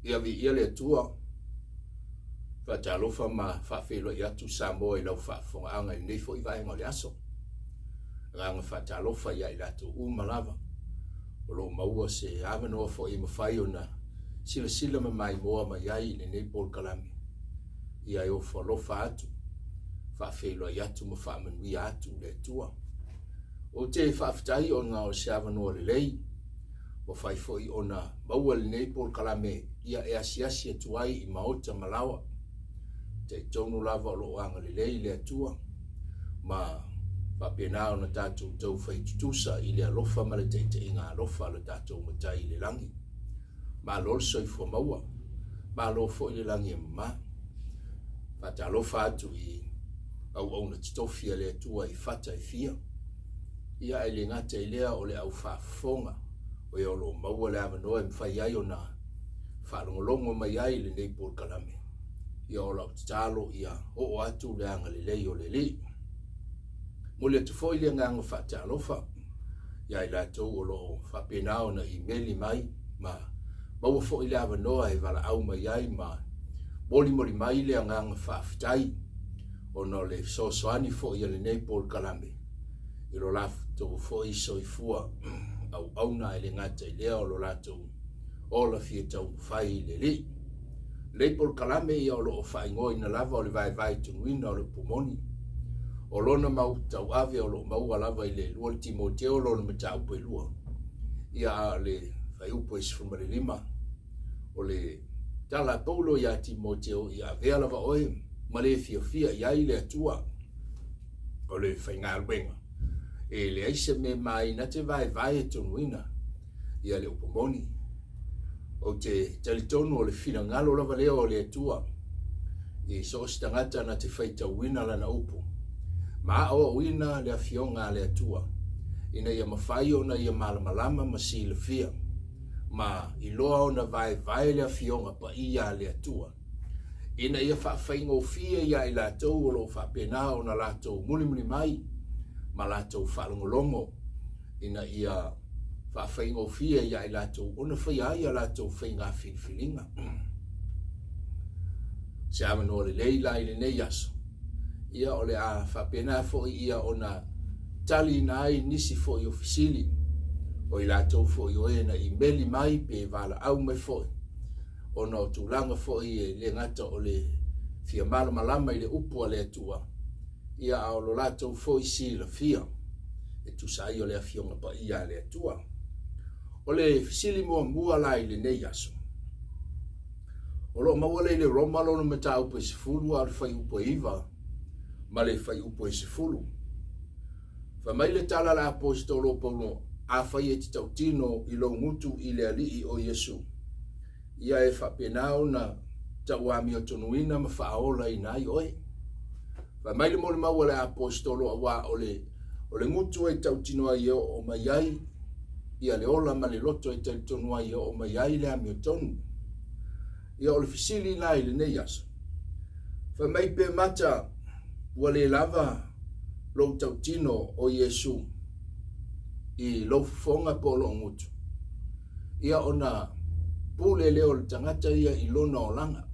ia vi ia le tua Fatalofa ma whawhelo i atu Samoa i lau whaafonga i nei fo i vaenga le aso. Ranga whatalofa ia i lato umalawa. O lo maua se awanoa fo i mawhai o na sila ma mai moa ma iai le nei Paul Kalami. Ia i o whalofa atu. Whawhelo i atu ma whaamanui atu le tua. O te whaafitai o ngā o se awanoa le lei. O whai fo i o na maua le nei Paul Kalami ia e asiasi atu ai i maota malawa. Te tonu lava o lo anga le lei le atua. Ma papenao na tātou tau whai tutusa i le alofa ma le te inga alofa le tātou matai i le langi. Ma lolso i fua maua. Ma lofo i le langi e ma. Fata alofa atu i au na titofia le atua i fata i fia. Ia e le ngata i lea o le au whaafonga. O e o lo maua le avanoa e mwhai ai o na whaalongolongo mai ai le nei Paul Kalami. Ia o lau talo ia o atu le anga le lei o le li. Mule tu foi le nganga whaatalofa. Ia i latou o lo whapenao na i meli mai. Ma maua fo i le avanoa e wala au mai ai ma moli mai le nganga whaafitai. O no le Sosene fo i le nei Paul Kalami. I lo lato fo i soifua au na ele ngata i lea o lo lato o la fietau whai le li. Le Paul Kalami ia o lo o whaingoi na lava o le Vaevae Tonuina o le Moni. O lona mau tau ave o lo mau lava i le lua le Timoteo lo na matau pe lua. Ia le whai upo isfuma le 5. O le tala paulo ia Timoteo ia vea lava oe ma le fia ia i le atua. O le whainga alwenga. E le aise me mai na te Vaevae Tonuina ia le upo Moni. O te talitonu o le fina ngalo lava leo o le atua. I sos tangata na te whaita wina lana upu. Ma o wina le afionga le atua. Ina ia mawhai o na ia malamalama ma si le fia. Ma i loa o na Vaevae le afionga pa ia le atua. Ina ia whawhaingo fia ia i latou o lo whapena o na latou muli mai. Ma latou whalongolongo. Ina ia whawhaingo fia ia i latou ona whai ia latou whainga whiwhilinga. Se amano le leila i le nei aso. Ia o le a whapena fo ia ona tali nai nisi fo i ofisili. O i latou fo i oe na i meli mai pe vala au mai fo. Ona o tūlanga fo i le ngata o le fia malama i le upu a le atua. Ia o lo latou fo i si la fia. E tu sai o le afionga pa ia le atua. O le fisili mua lai le nei aso. O lo maua le Roma lo na mata upo sifulu al fai upo iwa. Ma le fai upo sifulu. Fa mai le tala la apostolo Paulo a fai e titau tino i lo ngutu i le alii o Yesu. Ia e whapenao na tauami o Tonuina ma whaola i nai oe. Fa mai le mole maua le apostolo awa o le ngutu e tau tino ai o mai ai. Ia le ola ma le loto e tau tonua ia o mai ai le ami o tonu. Ia o le fisili lai le nei aso. Fa mai pe mata ua le lava lo tau tino o Yesu. I lo fonga po lo ngutu. Ia ona pule leo le tangata ia i lona o langa.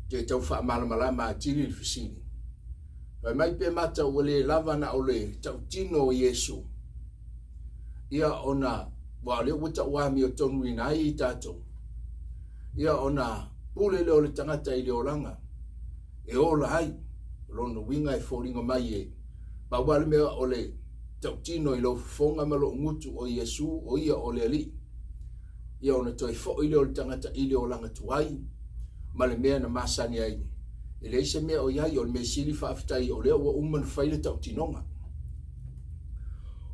Te tau wha malamalama a tiri le fisili. Fa mai pe mata ua le lava na o le tau tino o Yesu. Ia ona wa le wata wami o Tonuina ai i tātou. Ia ona pule leo le tangata i le olanga. E ola ai. Lona winga e fōringa mai e. Pa wale mea o le tautino i lo fonga malo ngutu o Yesu o ia o le ali. Ia ona toi fo i leo le tangata i le olanga tuai. Ma le mea na masani ai. E le ise mea o iai o le mea sili whaafitai o leo wa uman whaile tautinonga.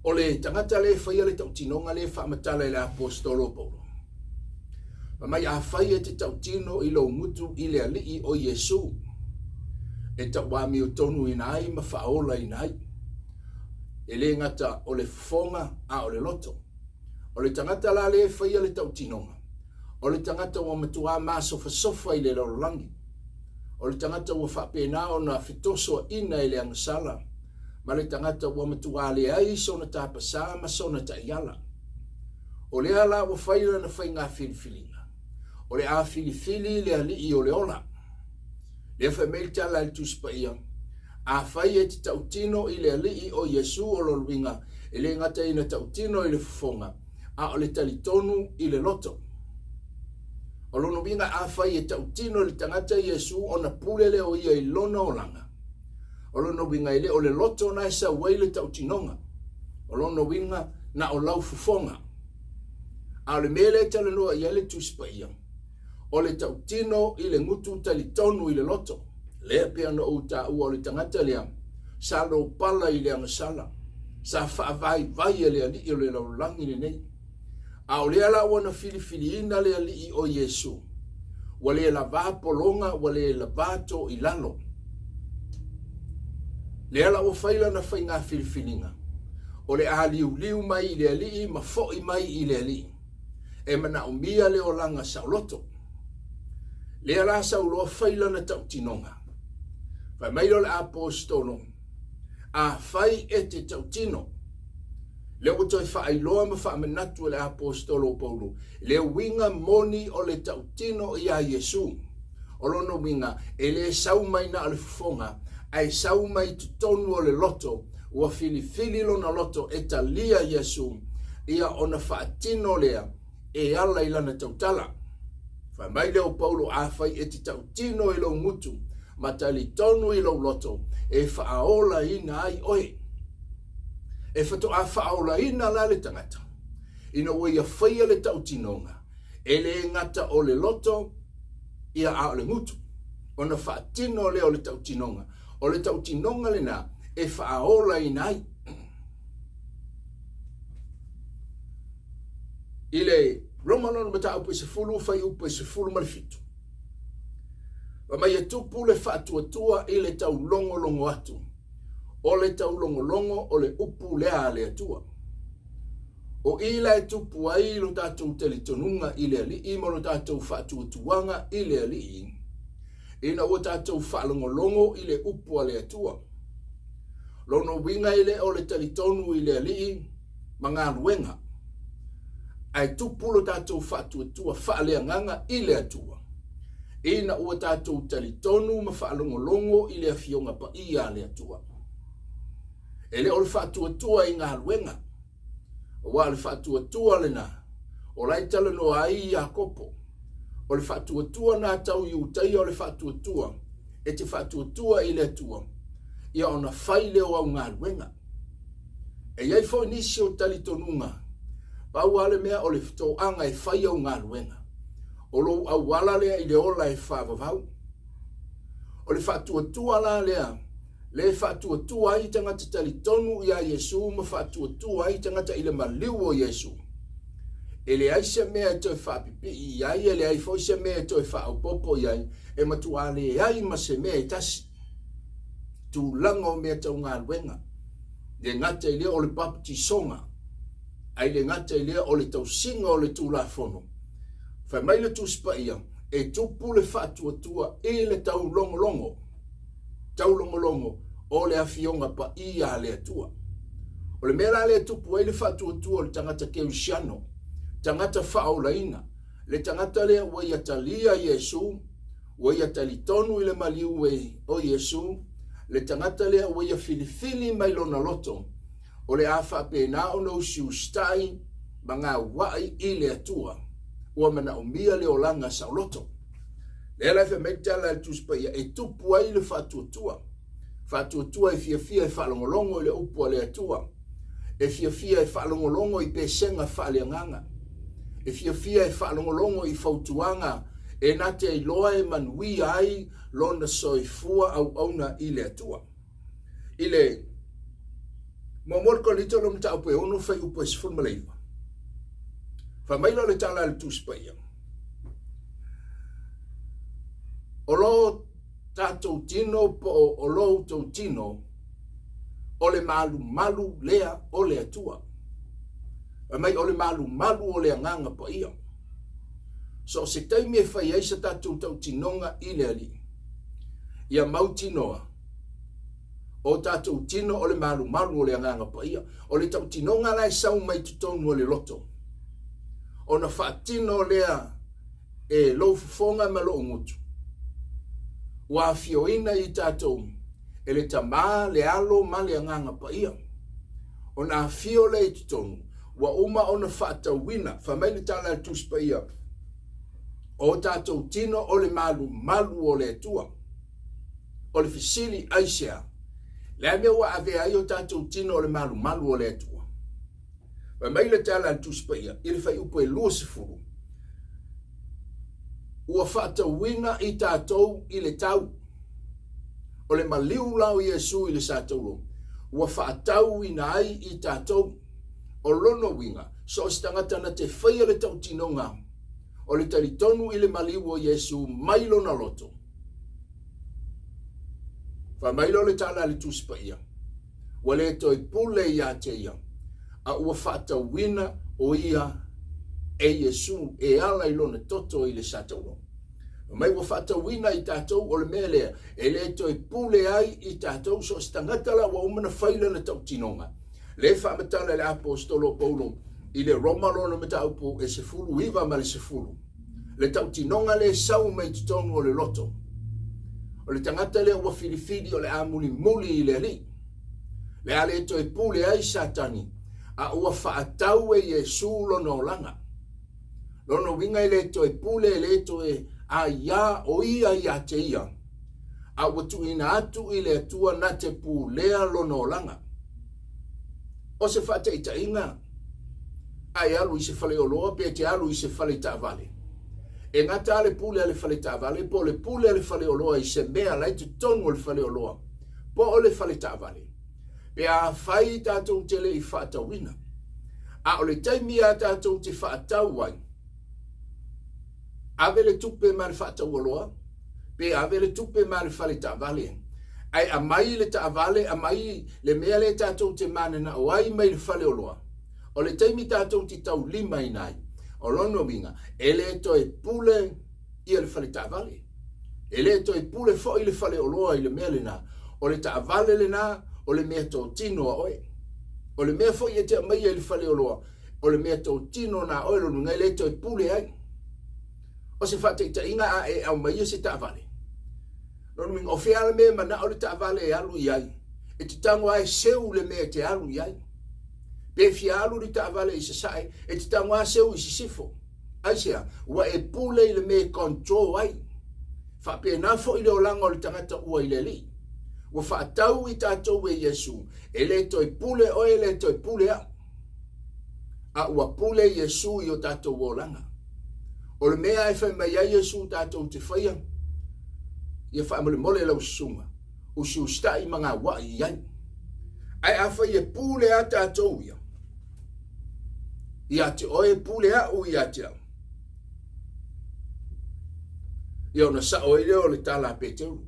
O le tangata le whaia le tautinonga le whaamatala i le apostolo Paulo. Ma mai a whaia te tautino i lo ngutu i le alii o Yesu. E tawami o Tonuina ai ma whaola i nai. E le ngata o le fonga a o le loto. O le tangata la le whaia le tautinonga. O le tangata wa matua maa sofa i le lorolangi. O le tangata wa whapena o na fitoso ina i le angasala. Ma le tangata wa matua le ai sona tāpasa ma sona ta iala. O le ala wa whaila na whainga whiriwhilinga. o le a filifili le ali o le ola. Le fa me tala le tuspaia. A fai e te tautino i le ali o Yesu o lo luinga. E le ngata ina tautino i le fufonga. A o le talitonu i le loto. O lono winga a fai e tautino le tangata Yesu o na pulele o ia i lona o langa. O lono winga ile o le loto na esa waile tautinonga. O lono winga na o lau fufonga. A le mele tala noa i ale tuspaia. O le tautino i le ngutu talitonu i le loto. Lea pia no uta ua o le tangata lea. Sa lo pala i le angasala. Sa Vaevae le ali o le laulangi le nei. A o lea la wana filifili ina le ali o Yesu. Wa le la vapolonga wa le la vato i lalo. Lea la o faila na fainga filifilinga. O le a liu mai i le ali ma foi mai i le ali. E mana umia le o langa sa loto. Lea la sa uloa faila na tautinonga. Fai mailo le apostolo. A fai e te tautino. Leo toi fai loa ma fai menatu le apostolo Paulo. Leo winga moni o le tautino i a Yesu. O lono winga e le sau mai na ale fufonga. Ai sau mai tutonu o le loto. Ua filifili lona loto e talia Yesu. Ia ona faatino lea e ala ilana tautala. Fai mai leo Paulo a fai e te tautino i lo mutu. Matali tonu i lo loto. E faaola ina ai oe. E fato a faaola ina la le tangata. Ina ua ia faia le tautinonga. E le ngata o le loto ia a le mutu. Ona faatino leo le tautinonga. O le tautinonga le na e faaola ina ai. Ile Romanon mata upe se fulu fai upe se fulu malifitu. Wa mai e tupu le fatuatua i le tau longo atu. O le tau longo o le upu lea le atua. O ila e tupu ai lo tatou telitonunga i le ali i mo lo tatou fatuatuanga i le ali i. Ina o tatou falongolongo i le upu a le atua. Lono winga i le o le telitonu i le ali i manga luenga. Ai tupu lo tatou fatuatua faaleanganga i le atua. Ina ua tatou talitonu ma faalongolongo i le afionga pa ia le atua. E le o le fatuatua i ngā luenga. Wa le fatuatua le na. O lai tala no ai i a kopo. O le fatuatua na tau i utai o le fatuatua. E te fatuatua i le atua. Ia ona fai leo au ngā luenga. E iai fo nisi o talitonunga. Pau ale mea o le fitoanga e fai au ngā luenga. O lo au wala lea i le ola e whaavavau. O le whatuatua la lea. Le whatuatua ai tangata talitonu i a Yesu ma whatuatua ai tangata i le maliu o Yesu. E le aise mea e toi whapipi i ai, e le ai foise mea e toi whaaupopo i ai, e matuale e ai ma se mea e tasi. Tu lango mea tau ngā luenga. Le ngata i lea o le baptisonga. Ai le ngata i lea o le tausinga o le tulafono. Fai mai le tuspaia, e tupu le whatuatua e le tau longo. Tau longo o le afionga pa ia le atua. O le mera le tupu e le whatuatua o le tangata keusiano. Tangata whaolaina. Le tangata le ua ia talia Yesu. Ua ia talitonu i le maliu o Yesu. Le tangata le ua ia filifili mai lona loto. O le awha pena o no siu stai ma ngā wai i le atua. Ua mana umia le olanga sa loto. Le la fe metala le tuspaia e tupu ai le fatuatua. Fatuatua e fia e whalongolongo i le upu le atua. E fia e whalongolongo i pesenga whaleanganga. E fia e whalongolongo i fautuanga e nate i loa e manui ai lona soifua au auna i le atua. I le momorko lito lo mta upe ono fai upe sifun maleiva. Fa mailo le tala le tuspaia. O lo tatou tino po o lo tau tino o le malu lea o le atua. Mai o le malu o le anganga pa ia. So se taimi e fai eisa tatou tau tinonga i le ali. Ia mau tinoa. O tatou tino o le malu o le anganga pa ia. O le tau tinonga lai sau mai tutonu o le loto. O na whaatino lea e lo fonga ma lo ngutu. Wa fioina I tātou, e le tamā le alo ma le anganga pa ia. O na fio le I tonu, wa uma o na whaatawina, whamai le tala le tus pa ia. O tātou tino o le malu o le atua. O le fisili aisea. Le mea wa ave ai o tātou tino o le malu o le atua. Whamai le tala le tus pa ia, ili whai upo e lua sifuru. Ua whaatawina I tātou I le tau. O le maliu lau Iesu I le sātaulo. Ua whaatau ina ai I tātou. O lono winga. So stangata na te whaia le tau tinonga. O le taritonu I le maliu o Iesu mailo na loto. Whamailo le tala le tuspa ia. Wa le toi pule ia te ia. A ua whaatawina o ia e Iesu e ala I lona toto I le sātaulo. Mai wa whaatawina I tātou o le mele e le toi pule ai I tātou so stangata la wa umana whaila na tau tinonga. Le whaamatala le apostolo Paulo I le Roma lona mataupo e sefulu iwa ma le sefulu. Le tau tinonga le sau mai tutonu o le loto. O le tangata le wa filifili o le amuli muli I le li. Le ale toi pule ai satani. A ua whaatau e Iesu lona o langa. Lona winga I le toi pule le toi a ia o ia te ia. A watu ina atu I le atua na te pulea lona o langa. O se whate I ta inga. Ai alu I se whale o loa, pe te alu I se whale ta vale. E ngata ale pule ale whale ta vale, po le pule ale whale o loa I se mea lai tu tonu le whale o loa. Po o le whale ta vale. Pe a whai tātou tele I whaatawina. A o le taimi a tātou te whaatau wai. Ave le tupe ma le whaatau o loa. Pe ave le tupe ma le whale ta vale. Ai a mai le ta vale, a mai le mea le tātou te manena o ai mai le whale o loa. O le taimi tātou ti tau lima I nai. O lono winga, e le toi pule I le whale ta vale. E le toi pule fo I le whale o loa I le mea le na. O le ta vale le na, o le mea tō tino a oe. O le mea fo I te mai I le whale o loa. O le mea tō tino na oe lonu ngai le toi pule ai. O se whate ta inga a e au mai se ta vale. Lono winga, o fea le mea mana o le ta vale e alu I ai. E te tango ai seu le mea te alu I ai. Pe fia alu li ta vale I se sae, e te tango ai seu I se sifo. Ai sea, wa e pule I le mea control ai. Fa pe na fo I le olanga o le tangata ua I le li. Wa fa tau I tātou e Iesu, e le toi pule o e le toi pule a. A ua pule Iesu I o tātou o langa. O le mea e whai mai a Iesu tātou te whaia. Ia wha mole mole lau sunga. Usi usta I mga wa I ai. Ai a whai e pule a tātou ia. Ia te oe pule a u ia te au. Ia ona sa oe leo le tala Peteru.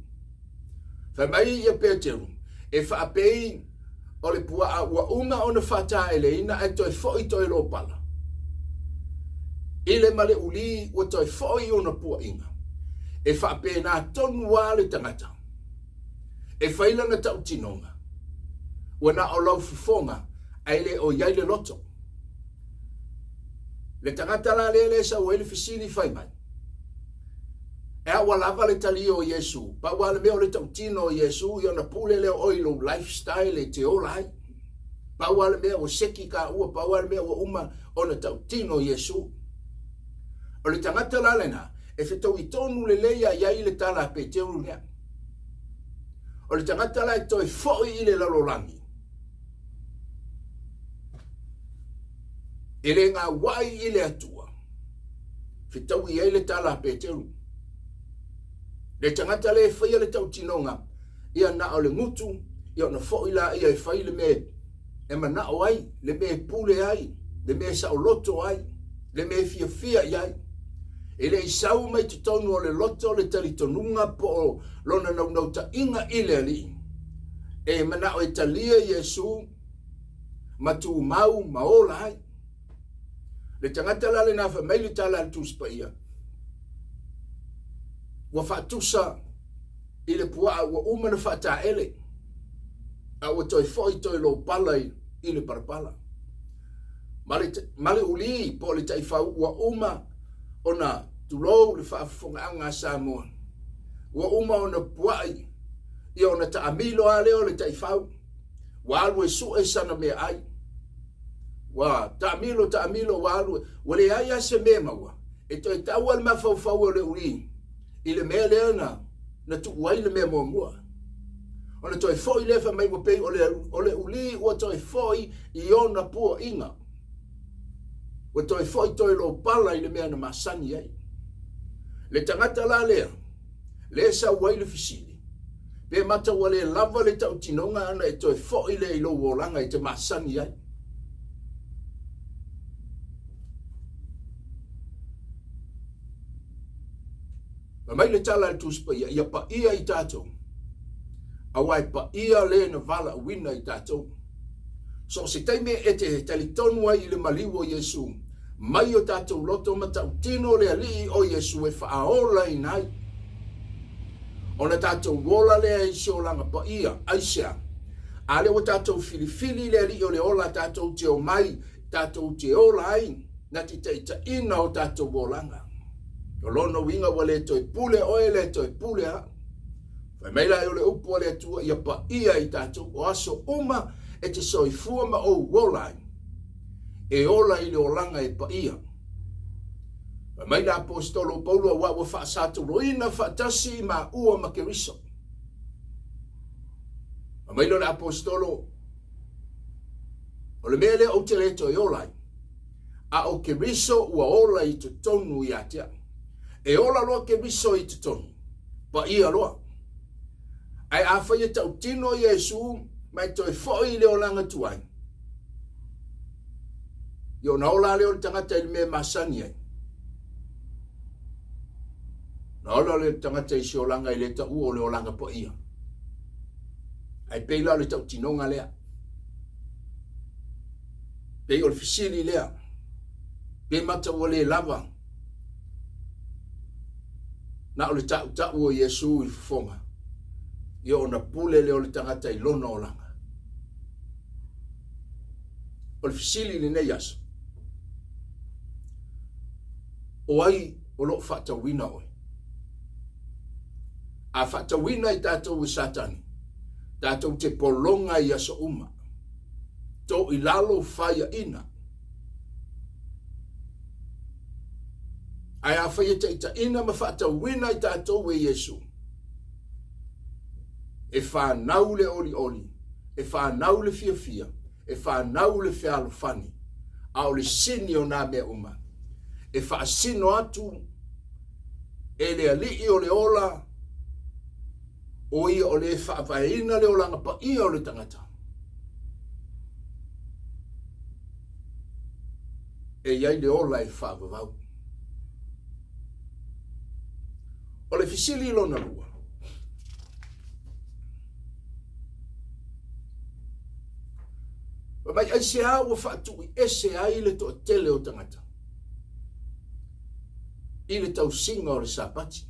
Whai mai ia Peteru. E wha apei o le pua a ua unga ona whata e le ina ai toi fo I toi lo pala. Ile male uli ua toi fo I ona pua inga. E wha apei nā tonu wā le tangata. E whaila na tau tinonga. Ua na o lau fufonga ai le o iai le loto. Le tangata la le sa o ele fisili whai mai. E a lava le tali o Iesu. Pa wale meo le tau tino o Iesu. I ona pule leo oilo lifestyle e te ola ai. Pa wale meo o seki ka ua. Pa wale meo o uma ona tau tino o Iesu. O le tangata la lena. E whetau I tonu le leia iai le tala Peteru nea. O le tangata la e toi foi I le lalolangi. E le ngā wai I le atua. Whetau I le tala Peteru. Le tangata le whaia le tau tinonga. Ia na o le ngutu. Ia na foi la ia e whai le me. E mana o ai. Le me pule ai. Le me sa o loto ai. Le me fia fia ai. E le isau mai te tonu o le loto le talitonunga po o lona nau ta inga I le ali. E mana o e talia Iesu. Matu mau maola ai. Le tangata la le na whamai le tala le tuspa ia. Wa whatusa I le pua wa umana whata ele. A wa toi foi toi lo pala I le parapala. Male uli po le taifau wa uma ona tulou le whaafonga Samoan. Ua uma o na puai, i o na taamilo a leo le taifau. Wa alwe su e sana me ai. Wa taamilo wa alwe. Wa le ai se me maua. E toi tawal mafau o le uri. I le mea lea na tu wai le mea mua. O na toi foi lefa mai wapei o le uli ua toi foi i o na pua inga. Ua toi foi toi lo pala i le mea na masani ai. Le tangata la lea. Le sa wai le fisili. Pe mata wa le lava le tau tinonga ana e toi foi le ilo wolanga i te masani ai. Ma mai le tala le tuspa ia pa ia i tatou. Awai pa ia le na vala wina i tatou. So se teime e te talitonu ai i le maliwo Yesu. Mai o tatou loto ma tau tino le ali o Yesu e whaaola i nai. O na tatou wola le ai si o langa pa ia, aisea. Ale o tatou filifili le ali o le ola tatou te o mai, tatou te ola ai. Na ti te ina o tatou wolanga. O lono winga wale toi pule oe le toi pule ha. Fai meila e o le upo le atua ia pa ia i tatou o aso uma e te soifua ma o wolai. E ola i le olanga e pa ia. Fai meila apostolo Paulo wa wha sato roina fatasi ma ua ma keriso. Fai meila le apostolo o le mele o te le toi olai. A o keriso ua ola i te tonu i atea. E ola loa ke miso i te tonu. Pa ia loa. Ai a whaia tau tino Yesu, mai toi foi leo langa tuai. Yo na ola leo tangata il me masani ai. Na ola leo tangata i si o langa i le ta u o leo langa pa ia. Ai peila le tau tinonga lea. Pei o le fisili lea. Pei mata o le lava. Na o le tau o Yesu i fonga. Ia o na pule leo le tangata i lona o langa. O le fisili ni nei aso. O ai o lo whatawina oi. A whatawina i tātou i satani. Tātou te polonga i aso uma. Tō i lalo whaia ina. Ai a whaia te ita ina ma whatawina i tātou e Yesu. E whanau le oli. E whanau le fia. E whanau le whialofani. A o le sini o nā mea uma. E whaasino atu. E le alii o le ola. O ia o le whaavaina le olanga pa ia o le tangata. E iai le ola e whaavavau. O le fisili lona rua. Mai ai se a ua whaatui ese ai le to tele o tangata. I le tau singa o le sapati.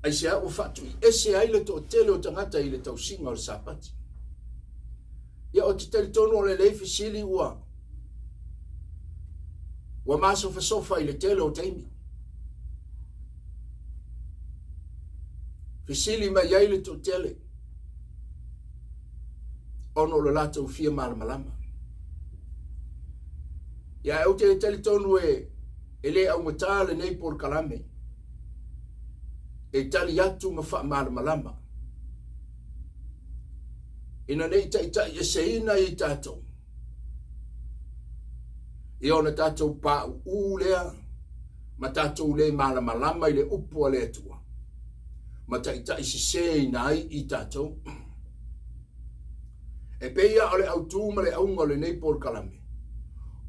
Ai se a ua whaatui ese ai le to tele o tangata i le tau singa o le sapati. Ia o te teletono o le lei fisili ua. Ua masofa sofa i le tele o teimi. Fisili mai ai le to tele. Ono le lato fia malama. Ia au te teletono e le au matale nei por kalame. E tali atu ma wha malama. Ina nei tai e seina i tatou. I ona tatou pa u lea. Ma tatou le malama i le upua le atua. Ma tai si se nai i tatou. E peia o le autu ma le aunga o le nei por kalame.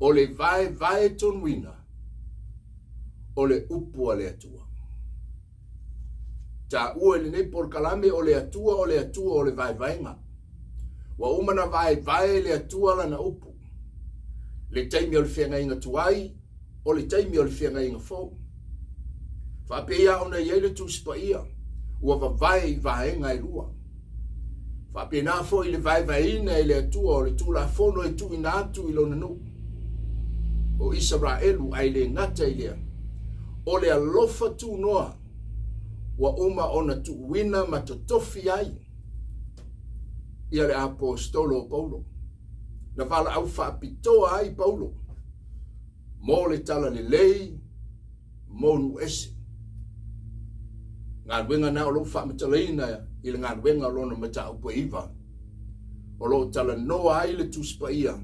O le Vaevae Tonuina. O le upua le atua. Ta ua le nei por kalame o le atua o le Vaevaenga. Wa umana Vaevae le atua lana upu. Le taimi o le whianga inga tuai. O le taimi o le whianga inga fōu. Fa peia ona iei le tuspa ia. Ua Vaevaenga i lua. Fa pena fo i le Vaevaina i le atua o le tula fono e tu ina atu i lona nu. o Israelu ai le ngata i lea. O le alofa tu noa wa uma ona tuuina ma totofi ai. Ia le apostolo Paulo. Na vala au whaapitoa ai Paulo. Mo le tala le lei, monu ese. Ngā wenga na o lo whaamitalina i le ngā wenga o lona mata au Vaevae. O lo tala noa ai le tuspa ia.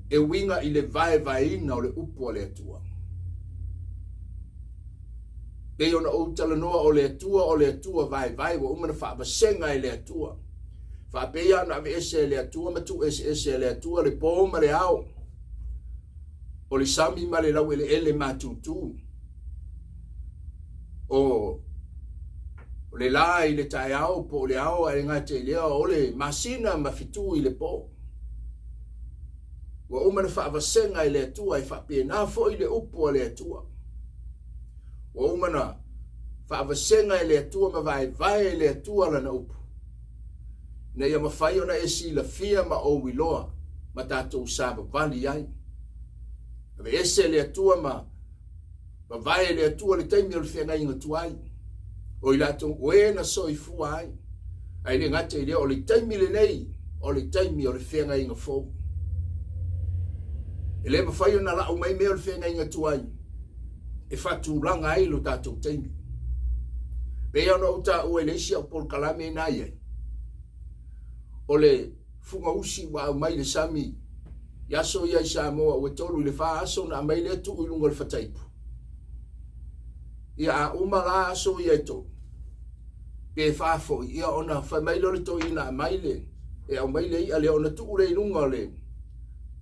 E winga i le Vaevae ina o le upu o le atua. Pei ona o tala noa o le atua Vaevae wa umana whaabasenga i le atua. Whaapea na ave ese le atua, matu ese le atua, le pōma le ao. O le sami ma le lau ele matutu. O le la i le tae ao, po le ao, e ngate i lea, o le masina ma fitu i le pō. Wa umana whaabasenga i le atua, e whaapea na fo i le upu o le atua. Wa umana whaabasenga i le atua, ma Vaevae i le atua lana upu. Na ia mawhai ona e si la fia ma o wiloa, ma tātou sāba vali ai. Ave ese le atua ma vae le atua le taimi o le whianga inga tuai. O i lato oe na soi fua ai. Ai le ngate i lea o le taimi le nei, o le taimi o le whianga inga fō. E le mawhai ona la umai mea o le whianga inga tuai. E whatu langa ai lo tātou taimi. Pea ona uta ue leisia o pol kalame na iai. O le funga usi wa mai le sami yaso ia i Samoa o tolu le fa aso na mai le tu i lungo le fataipu. Ia a umala aso ia to. Pe fa fo ia ona fa mai le to ina mai le e au mai le ia le ona tu le lungo le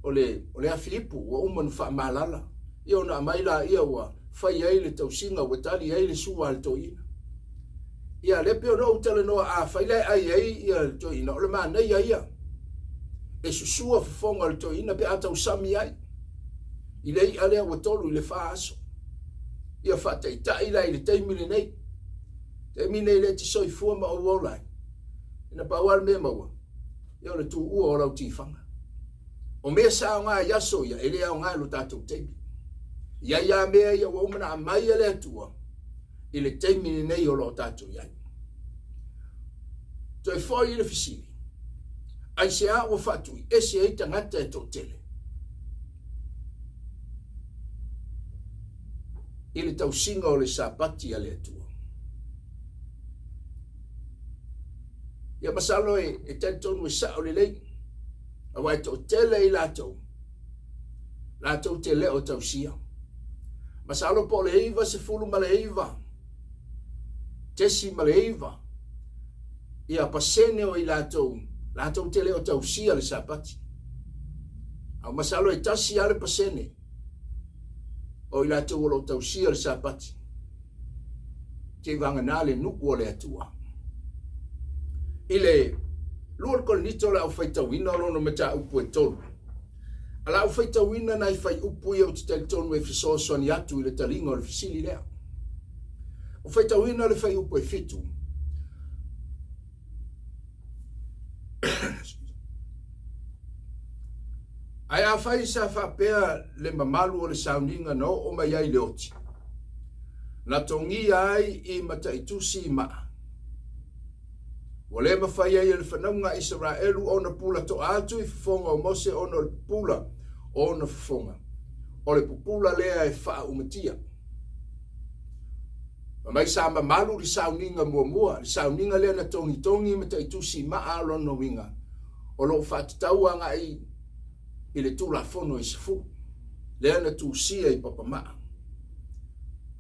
o le a Filipu o uman fa malala. Ia ona mai la ia wa fa ia le tausinga wa tali ia le suwa le to ina. Ia le peo no utele no a faile ai ia to ina o le mana ia. E susua fonga le to ina pe ata usami ai. Ile ale o tolu le fa aso. Ia fa te ta ila ile te mili nei. Te mili le ti soi fu ma o wolai. Ina pa wal me mawa. Ia le tu u o la ti fanga. O me sa nga ya so ia ele a nga lu tatu te. Ia me ia o mana mai le tua. Ile te mili nei o lo tatu ia. To e foi ile fisili. Ai se a o fatui, e se e tangata e tō tele. Ile tau singa o le sapati a le atua. Ia masalo e tani tonu e sa o le lei. A wai tō tele i latou. Latou tele o tau sia. Masalo po le eiva se fulu ma le eiva. Tesi ma le eiva. Ia pasene o i latou tele o tau sia le sapati. Au masalo e tasi ale pasene o i latou o lo tau sia le sapati. Te vanganale nuku o le atua. Ile luar kolonito la au faitawina o lono meta upu e tolu. Ala au faitawina na i fai upu i au te tali tonu e fisosoni atu i le talinga o le fisili lea. O faitawina le fai upu e fitu. Ai a fai sa whapea le mamalu o le sauninga no o mai ai le oti. Na tongi ai i mataitusi i maa. O le mawhai ai le whanaunga Israelu o na pula to atu i whafonga o Mose o na pula o na whafonga. O le pupula lea e wha umatia. Mai sa mamalu li sauninga mua, li sauninga lea na tongi mataitusi i maa alono winga. O lo whatitau anga i le tula fono i sifu. Lea na tūsia i papamaa.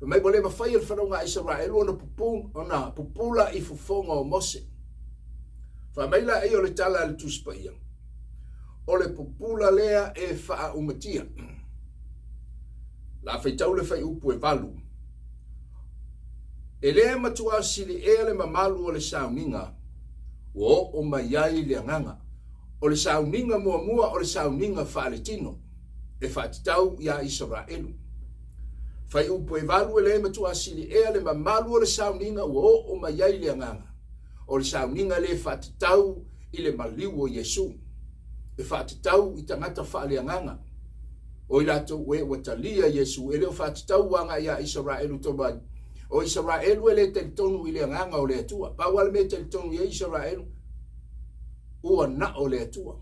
Mai bole mawhai le whanonga Israelu o na pupula i fufonga o Mose. Mai la e o le tala le tūspaia. O le pupula lea e wha umatia. La whaitau le whai upu e valu. E lea matua sili e le mamalu o le sauninga. O mai ai le anganga. O le sauninga mua o le sauninga whaaletino. E whaatitau ia Israelu. Whai upu e valu e le matua sili e le mamalu o le sauninga o mai ai le anganga. O le sauninga le whaatitau i le maliu o Yesu. E whaatitau i tangata whaaleanganga. O i lato ue watalia Yesu, e leo whatitau anga ia Israelu tobai. O Israelu ele te tonu i le nganga o le atua. Pawale me te tonu i Israelu. Ua na o le atua.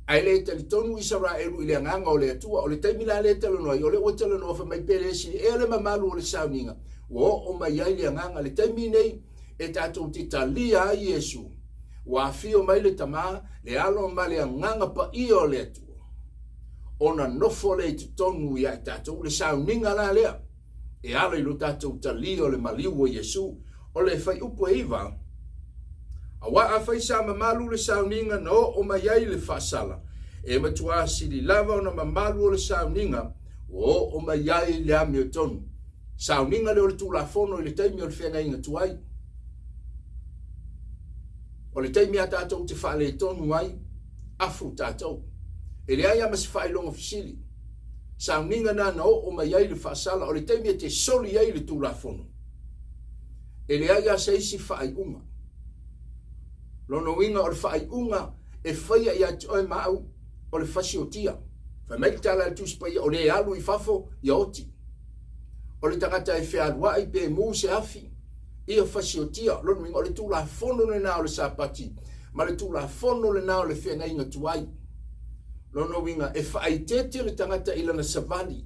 Ai le te tonu Israelu i le nganga o le atua. O le taimila le talo noi. O le o talo noi fa mai peresi. E le mamalu o le sauninga. O mai ai le nganga. Le taiminei e tatou titalia a Yesu. Wa fio mai le tama. Le alo ma le nganga pa i o le atua. Ona nofo le te tonu i ai tatou. Le sauninga la lea. E ala i lo tatou talia o le maliu o Yesu. O le fai upo iwa. Awa a fai sa mamalu le sauninga no o mai ai le fasala. E matua sili lava o na mamalu o le sauninga o mai ai le ami o tonu. Sauninga le o le tulafono i le taimi o le whenga inga tuai. O le taimi a tatou te whaale tonu ai, afu tatou. E le ai ama se whaelonga fisili. Sauninga na no o mai ai le fasala, o le taimi a te soli ai le tulafono. E le ai a seisi whaeunga. Lono winga o le whaeunga e whaia i ati oe mau o le fasiotia. Whai mai tala le tuspai o le alu i fafo i oti. O le tangata e whiarua i pe mu se afi. I o fasiotia. Lono winga o le tula fono le nao le sapati. Ma le tula fono le nao le whenga inga tuai. Lono winga e whai tete le tangata ila na savali.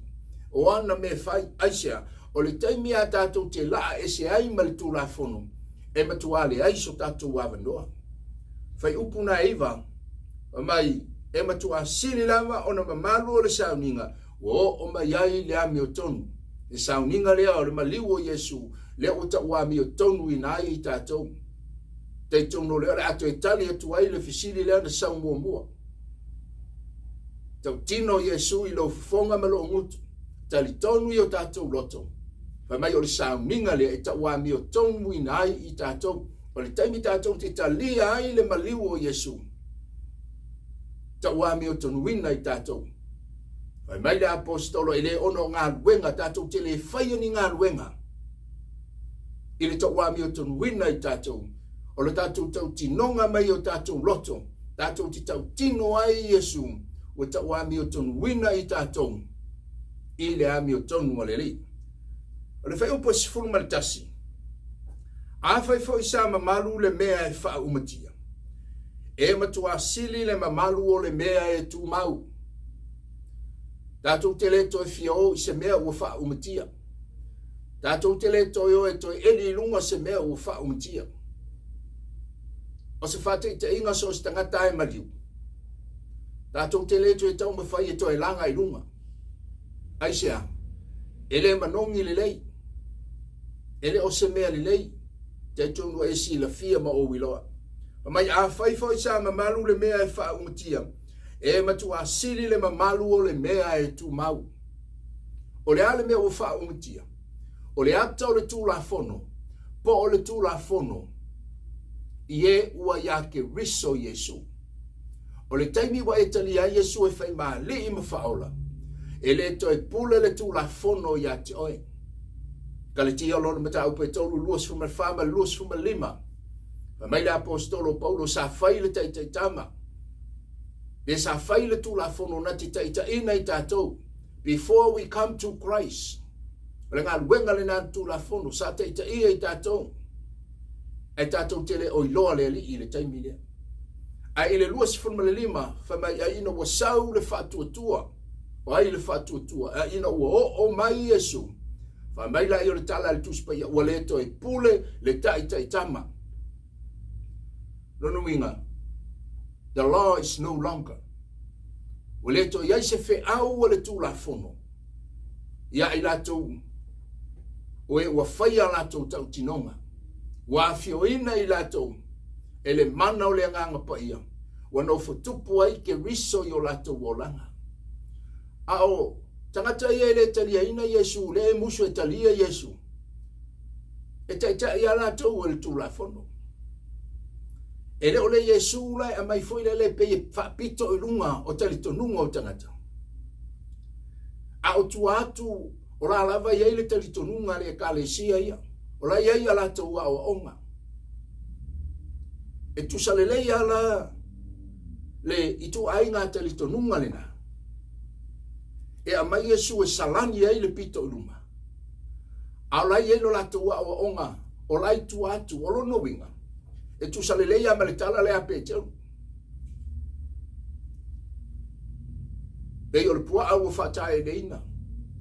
O ana me whai aisea. O le taimi a tātou te laa e se ai ma le tula fono. E matuale ai so tātou wawanoa. Fai upuna iwa, mai e matua sili lava o na mamalu o le sauninga, o mai ai le ami o tonu. Le sauninga lea o le maliu o Yesu, le o ta uami o tonu i nai i tātou. Te tonu lea le ato e tali atu ai le fisili lea na sau mua mua. Tau tino Yesu i lo fonga malo ngutu, tali tonu i o tātou loto. Fai mai o le sauninga lea e ta uami o tonu i nai i tātou. O le taimi tātou te talia ai le maliu o Yesu. Ta uami o Tonuina i tātou. Wai mai le apostolo e le ono ngā luenga tātou te le whaia ni ngā luenga. I le ta uami o Tonuina i tātou. O le tātou tau tinonga mai o tātou loto. Tātou te tau tino ai Yesu. O ta uami o Tonuina i tātou. I le ami o tonu o le li. O le whai upo sifuru maritasi. A fai fo isa mamalu le mea e wha umatia. E matua sili le mamalu o le mea e tu mau. Tātou te le toi fio i se mea ua wha umatia. Tātou te le toi o e toi eli lunga se mea ua wha umatia. O se whate te inga so se tangata e mariu. Tātou te le toi tau mawhai e toi langa i lunga. Aisea, ele manongi le lei. Ele o se mea le lei. Te tonu e si la fia ma o wiloa. Mai a whaifo i sa mamalu le mea e wha umatia. E matua sili le mamalu o le mea e tu mau. O le ale mea o wha umatia. O le ata o le tūla fono. Po o le tūla fono. I e ua ia ke riso Yesu. O le taimi wa e tali a Yesu e whai maa li ima whaola. E le to e pule le tūla fono ia te oe. Kale tia lona mata upe tolu luas fuma fama luas fuma lima. Mai le apostolo Paulo sa faile tai tai tama. Le sa faile tu la fono na ti tai tai ina i tātou. Before we come to Christ. Le ngā luenga le nā tu la fono sa tai tai i tātou. E tātou tele o iloa le li i le taimi lea. A ile luas fuma le lima. Famai a ina wasau le whatua tua. O ai le whatua tua. A ina ua o mai Yesu. Mai la i o le tala le tuspai ua le to e pule le tai tai tama. Lono winga. The law is no longer. Ua le to iai se fe au le tūla fono. Ia i latou. O e ua whaia latou tau tinonga. Ua fioina i latou. E le mana o le nganga pa ia. Ua no futupu ai ke riso i o latou o langa. A o tangata ia le talia ina Yesu, le musu e talia Yesu. E taita ia la tau e le tūla fono. E le ole Yesu lai a mai foi le pe whapito i lunga o tali tonunga o tangata. A o tuatu o la lava ia le tali tonunga le kalesia ia. O la ia la tau a o onga. E tu salele ia la le itu ainga tali tonunga le na. e a mai Yesu e salani ai le pito luma. A lai e no lato wa o onga, o lai tu atu, o lo no winga. E tu salelei a maletala le ape teu. Pei o le pua au o whata e reina,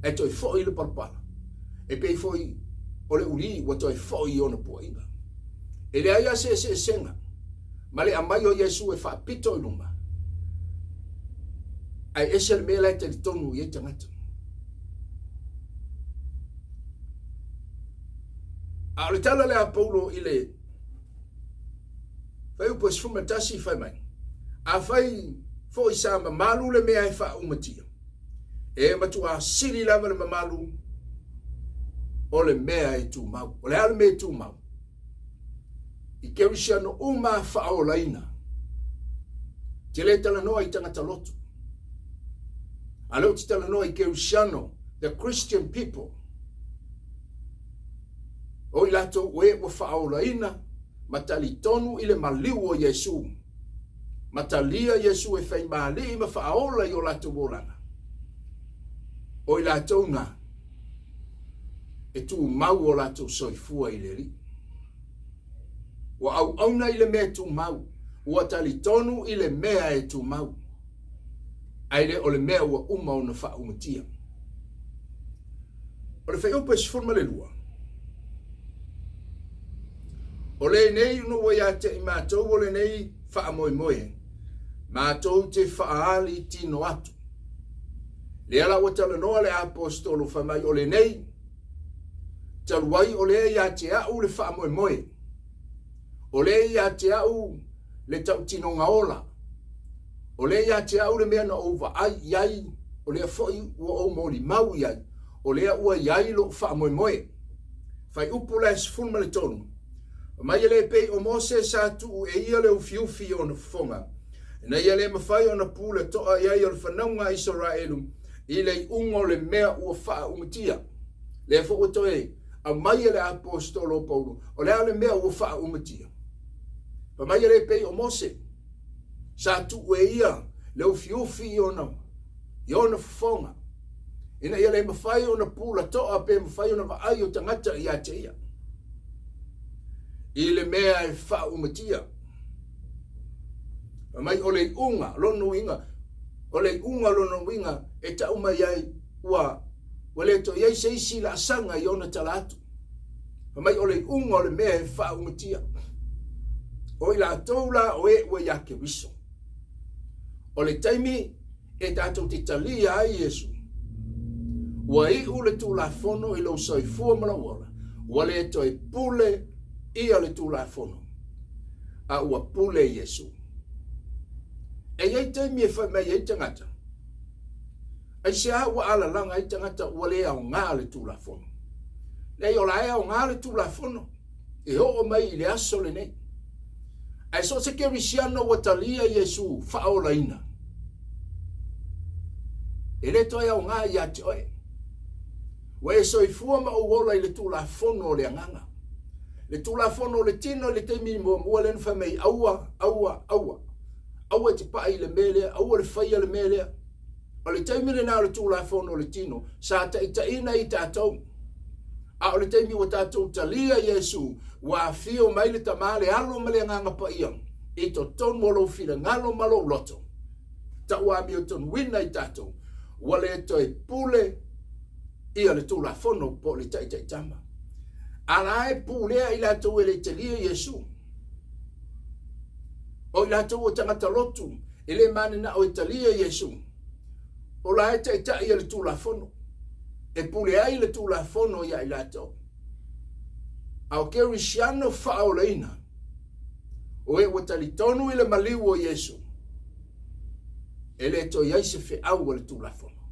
e toi fo i le parpala. E pei fo i o le uri, wa toi fo i ona pua inga. E le aia se senga, ma le amai o Yesu e wha pito i luma. Ai ese le mea lai te li tonu i e tangata. A le tala le a Paulo i le fai upo sfumatasi fai mai. A fai fo i sa mamalu le mea e wha umatia. E matua siri lava le mamalu o le mea e tu mau. O le ale mea e tu mau. I kerisiano uma wha o laina. Te le tala noa i tangata lotu. A leo te tala noa i kerisiano, the Christian people. O i lato ue wa wha o laina. Matali tonu ile maliu o Yesu. Matalia Yesu e fai maali ma faaola i o lato wolanga. O i lato nga. E tu mau o lato soifua i le ri. Wa au auna i le mea tu mau. Ua tali tonu i le mea e tu mau. Aile o le mea ua uma o na faa umatia. O le fai upa e sifurma le lua. O le nei no wa ya te i mātou o le nei wha moe moe. Mātou te wha ali tino atu. Le ala o tala noa le apostolo wha mai o le nei. Taluai o le ya te au le wha moe moe. O le ya te au le tau tino ngaola. O le ya te au le mea na ova ai iai. O le foi ua o mori mau iai. O le ua iai lo wha moe moe. Fai upu la sifulma le tonu. Mai ele pei o Mose sa tu e ia le ufiufi o na fonga. Na ia le mawhai o na pula toa iai o le whanaunga Israelu i le ungo le mea ua wha umatia. Le fo o toe a mai ele apostolo Paulo o le ale mea ua wha umatia. Pa mai ele pei o Mose sa tu e ia le ufiufi o na fonga. Ina ia le mawhai o na pula toa pe mawhai o na vaai o tangata i a te ia. I le mea e wha umatia. Mai o le unga, lono inga. O le unga lono inga e ta uma iai ua. Wale to iai se isi la sanga i ona talatu. Mai o le unga o le mea e wha umatia. O i la toula o e ua yake wiso. O le taimi e tato te talia ai Yesu. Ua i ule tu la fono i lo soifua malawala. Wale to e pule ia le tu la fono. A ua pule Yesu. E iei taimi e whai mai e tangata. Ai se a ua ala langa e tangata ua le au ngā le tu la fono. Nei o la e au ngā le tu la fono. E ho o mai i le aso le nei. Ai so se kerisiano ua talia Yesu whaola ina. E le toi au ngā i ate oe. Wa e soifua ma uola i le tu la fono o le anganga. Le tula fono le tino le temi mo mo le nfa mai aua aua te pai le mele aua le faia le mele o le temi le na le tula fono le tino sa ta ina i tatou a o le temi wa tatou talia Yesu wa fio mai le tamale alo male nganga pa ia e to ton mo lo fila ngalo malo loto ta wa mi o Tonuina i tatou wa le to e pule ia le tula fono po le tai tama. Ala e pulea i lato ele telia Yesu. O i lato o tangata lotu. Ele mane na o italia Yesu. O la e taita i le tula fono. E pulea i le tula fono ia i lato. Au kerisiano whaoleina. O e watali tonu i le maliu o Yesu. Ele to iaise fe au le tula fono.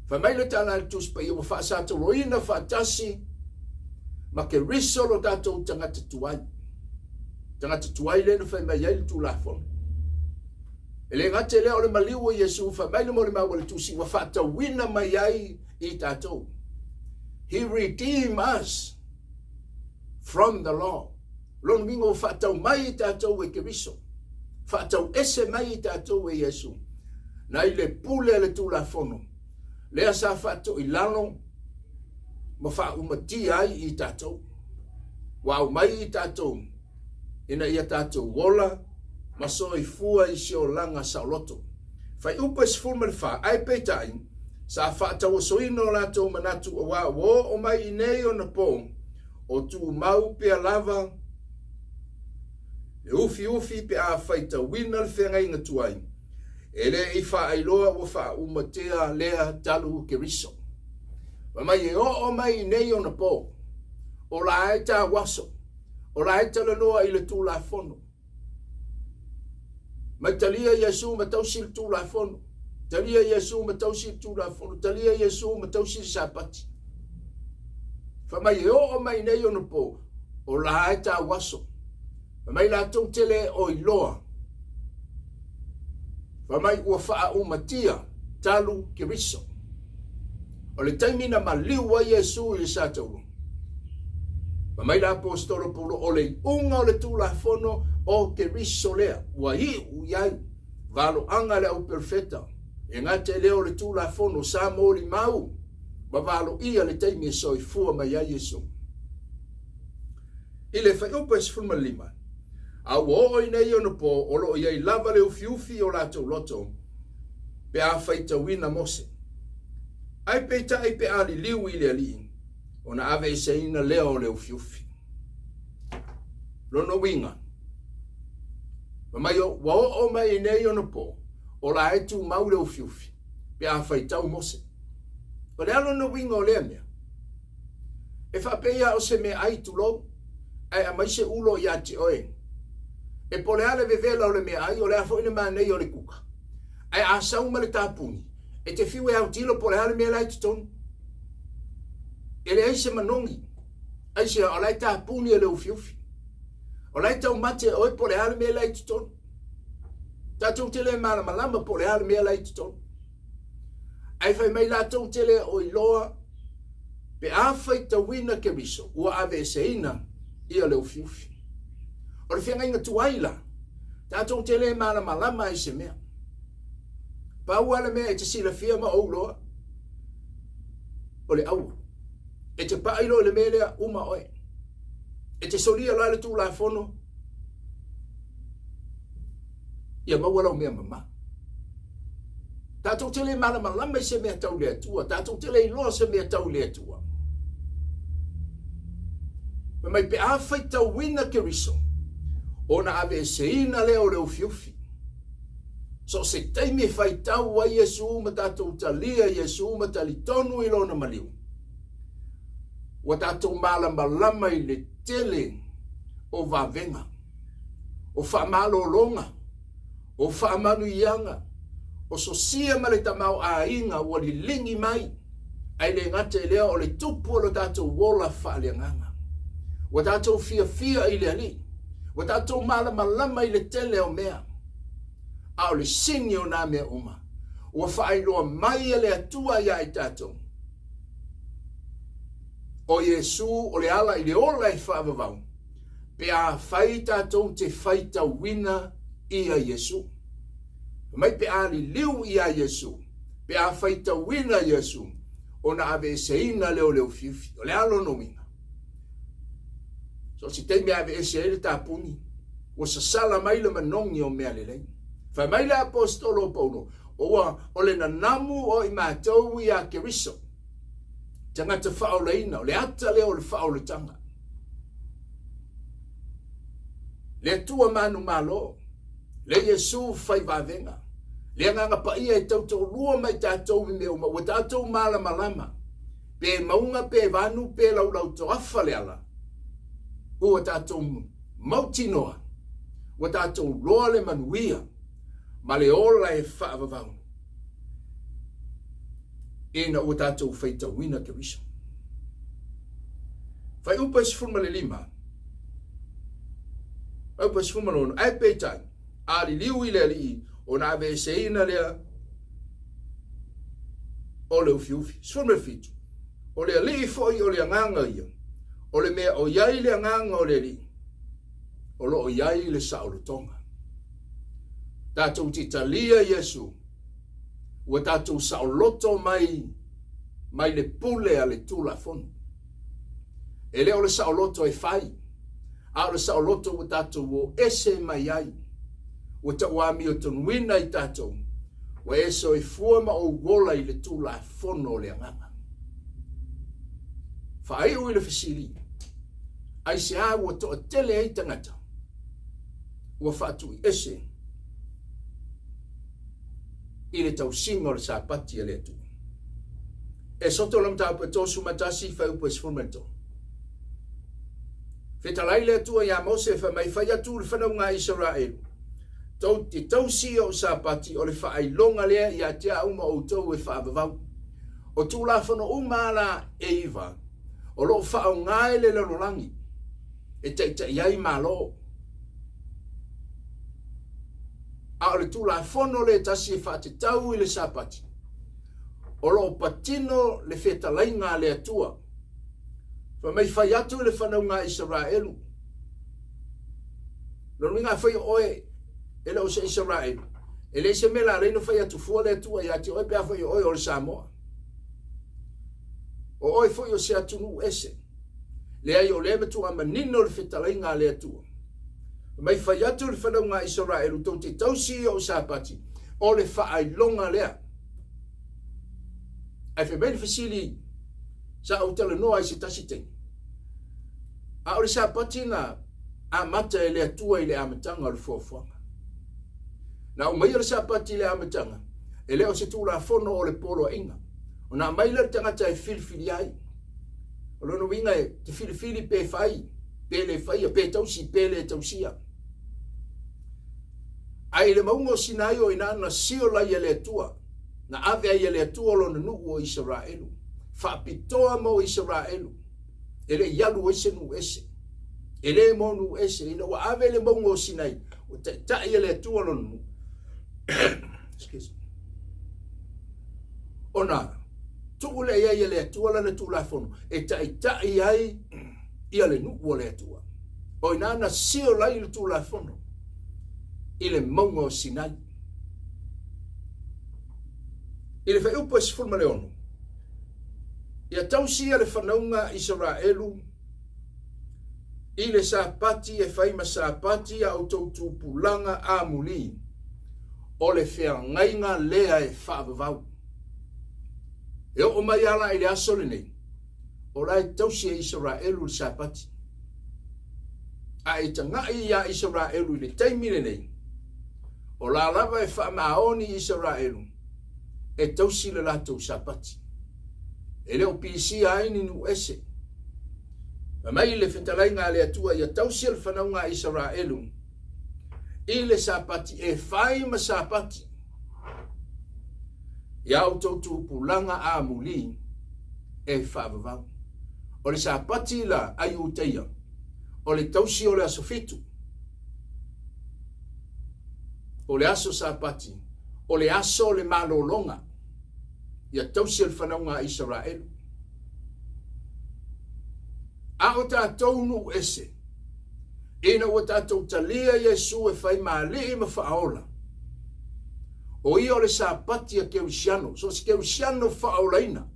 Fa mai le tala le tuspa i o whaasato roina whaatasi. Ma ke riso lo tatou tangata tuai. Tangata tuai le no whai mai ai tu la fono. E le ngate leo le maliu o Yesu whai mai le mo le maua le tusi wa whata wina mai ai i tatou. He redeemed us from the law. Lon mingo whata mai i tatou e ke riso. Whata ese mai i tatou e Yesu. Na i le pule le tu la fono. lea sa whaato I lalo, ma wha umati ai I tātou. Wau mai I tātou, ina ia tātou wola, ma so I fua I sio langa sa loto. Whai upa sifurma le wha, ai peitai, sa whaatau soino lato manatu o wa wo o mai I nei o na po, o tu mau pia lava, e ufi pe a whaita wina le whenga inga tuai. Ele I wha ailoa o wha umatea lea talu ke riso. Wa mai e o mai I nei o na po, o la aita waso, o la aita lanoa I le tu la fono. Mai talia Yesu ma tausi tu la fono. Talia Yesu ma tausi tu la fono. Talia Yesu ma tausi sapati. Fa mai o mai nei ono po. O la aita waso. Fa mai la tau tele o iloa. Fa mai ua faa umatia talu kiriso. O le taimina ma liwa Yesu I sa taulu. Fa mai la apostolo polo o le unga o le tu la fono o ke riso lea, ua hi uyai, valo anga le au perfeta, e ngate leo le tu la fono sa moli mau, ma valo ia le teimi e soi fua mai a Yesu. Ile fai upa esfuma lima, a uo I nei ono po, o lo iai lava le ufiufi o la tau loto, pe a fai tawina mose. Ai peita ai pe ali liu I le ali, ona ave I se ina leo le ufiufi. Lono winga, mai o wa o mai nei ono po o la etu mau le ufiufi pe a fai tau mose o le alo no winga o le mea e fa peia o se me ai tu lo ai a mai se ulo ya ti oe e po le ale vevela o le mea ai o le afo ina ma nei o le kuka ai a sau ma le tapuni e te fiwe au tilo po le ale mea lai tutonu e le ai se manongi ai se o lai tapuni e le ufiufi o lai tau mate oi po le ale mea lai tutonu. Tātou tele malama po le ale mea lai tutonu. Ai fai mai la tau tele o iloa pe a fai tawina ke riso ua ave seina ia le ufiufi. O le whenga inga tuaila tātou tele malama I se mea. Pau ale mea e te sila fia ma o loa o le au. E te pailo le mea lea uma oe. E te solia la le tu la fono ia mawala o mea mama. Tātou tele malama I se mea tau lea tua. Tātou tele iloa se mea tau lea tua. Ma mai pe a fai tau wina ke riso. Ona ave seina leo le ufiufi. So se teime fai tau wa Yesu ma tātou talia Yesu ma tali tonu ilona maliu. Wa tātou malama I le tele o vavenga. O whamalo longa. O whaamanu ianga, o sosia ma le tamau a inga ua li lingi mai, ai le ngate lea o le tupu o le tātou wola whaaleanganga. Wa tātou fia I le ali, wa tātou malama I le tele o mea, a o le sini o nā mea uma, ua whaailoa mai le atua ia I tātou. O Yesu o le ala I le ola I whaavavau, pe a whai tātou te whaita wina ia Yesu. Mai pe ali liu ia Yesu. Pe a whaita wina Yesu. Ona ave seina leo fifi. O le alo no winga. So si teime ave ele tāpuni. O sa sala mai le manongi o mea lelei. Whai mai le apostolo pauno. O le nanamu o I mātou ia keriso. Tangata whaoleina. O le ata leo le whaoletanga. Le tua manu malo. Le Yesu fai vavenga. Le nganga pa ia e tautou lua mai tātou me uma. Wa tātou malama. Pe maunga pe vanu pe lau to afa le ala. Ua tātou mautinoa. Wa tātou loa le manuia. Ma le ola e whaavavau. Ena ua tātou whaita wina ke riso. Whai upa sifurma le lima. Whai upa sifurma lono. Ai peitai. Ali liu I le ali o na ave seina lea o le ufiufi. Sifurma fitu. O le ali foi o le anganga ia. O le mea o iai le anganga o le ali. O lo o iai le sa o le tonga. Tātou ti talia Yesu. ua tātou saoloto mai le pule a le tula fono. E leo le saoloto e fai. A le saoloto ua tātou o ese mai ai. Ua ta uami o tonuina i tātou. Ua eso e fuama o wola i le tula fono le anganga. Whaai ui le fasili. Ai se a ua toa tele ei tangata. Ua whatu i ese. I le tau singa o le sāpati e le atu. E soto lam tau pa tōsu matasi whai upa esfumento. Whetalai le atua ia Mose wha mai whai atu le whanau ngā Israel. Tau te tausi o sāpati o le whaai longa lea i a tea uma o tau e whaavavau. O tū la whano umala e iwa. O lo whaau ngai le lanolangi. E teita iai malo. A o le tū la whono le tasi e wha te tau i le sāpati. O lo patino le whetalai ngā le atua. Fa mai whai atu le whanau ngā Israelu. Lonu ngā whai oe e leo se Israelu. E le se mela reino whai atu fua le atua i ati oe pia whai oe o le Samoa. O oe whai o se atu nu ese. Le ai o le metu a manino le whetalai ngā le atua. Mai whai atu le whanau ngā Israelu tau te tausi o sāpati. O le whaai longa lea. Ai whi meni whisili sa au tele noa i se tasi tengi. A o le sāpati na a mata e le atua i le amatanga o le fuafuanga. Na o mai o le sāpati i le amatanga. E leo se tūra fono o le polo inga. O na mai le tangata e filifili ai. O lono winga e te filifili pe fai. Pe le fai, pe tausi, pe le tausia. Ai le maungo sinai o ina na sio lai e le atua. Na ave ai e le atua lo na nuu o Israelu. Whapitoa mo Israelu. Ele yalu ese nu ese. Ele mo nu ese. Ina wa ave le maungo sinai. O te tai e le atua lo nu. Excuse me. Ona. Tuule ai e le atua la na tula fono. E tai ai ia le nuu o le atua. O ina na sio lai le tula fono. Ile maungo sinai. Ile fa upo es forma leono. Ia tausia le whanaunga Israelu. Ile sāpati e whaima sāpati a autoutu pulanga a muli. O le whea ngainga lea e whaavavau. E o mai ala ile asole nei. O lai tausia Israelu le sāpati. A e tangai ia Israelu le taimile nei. O la lava e whaamaoni Israelu. E tausi le latou sāpati. E leo pisi aini nu ese. Ma mai le whetalai ngā le atua ia tausi le whanau ngā Israelu. I le sāpati e whai ma sāpati. Ia autoutu pulanga a muli e whaavavau. O le sāpati la ai uteia. O le tausi o le asofitu. O le aso sāpati. O le aso le malolonga. Ia tausi le whanau ngā Israelu. A o tātou nu ese. Ina o tātou talia Yesu e whai maali i ma whaola. O ia o le sāpati a keusiano. So se keusiano whaolaina.